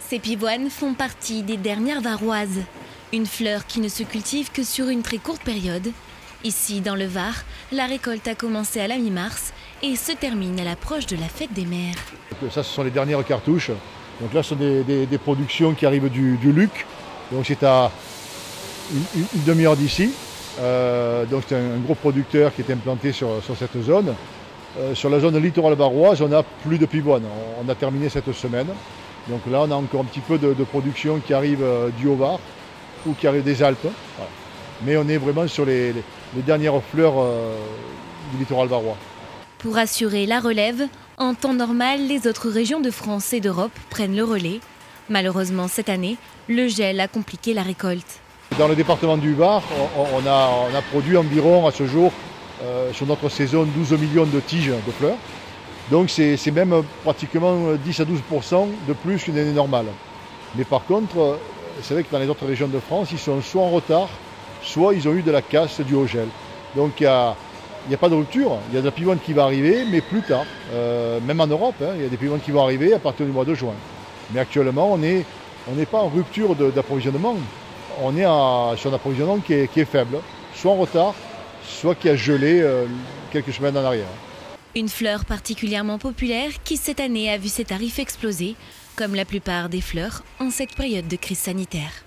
Ces pivoines font partie des dernières varoises, une fleur qui ne se cultive que sur une très courte période. Ici, dans le Var, la récolte a commencé à la mi-mars et se termine à l'approche de la fête des mères. Ça, ce sont les dernières cartouches. Donc là, ce sont des productions qui arrivent du Luc. Donc c'est à une demi-heure d'ici. Donc c'est un gros producteur qui est implanté sur cette zone. Sur la zone littorale varoise, on n'a plus de pivoine. On a terminé cette semaine. Donc là, on a encore un petit peu de production qui arrive du Haut-Var ou qui arrive des Alpes. Voilà. Mais on est vraiment sur les dernières fleurs du littoral varois. Pour assurer la relève, en temps normal, les autres régions de France et d'Europe prennent le relais. Malheureusement, cette année, le gel a compliqué la récolte. Dans le département du Var, on a produit environ à ce jour, sur notre saison, 12 millions de tiges de fleurs. Donc c'est même pratiquement 10 à 12% de plus qu'une année normale. Mais par contre, c'est vrai que dans les autres régions de France, ils sont soit en retard, soit ils ont eu de la casse du haut gel. Donc il n'y a pas de rupture, il y a de la pivoine qui va arriver, mais plus tard. Même en Europe, il y a des pivoines qui vont arriver à partir du mois de juin. Mais actuellement, on n'est pas en rupture d'approvisionnement. On est sur un approvisionnement qui est faible, soit en retard, soit qui a gelé quelques semaines en arrière. Une fleur particulièrement populaire qui cette année a vu ses tarifs exploser, comme la plupart des fleurs en cette période de crise sanitaire.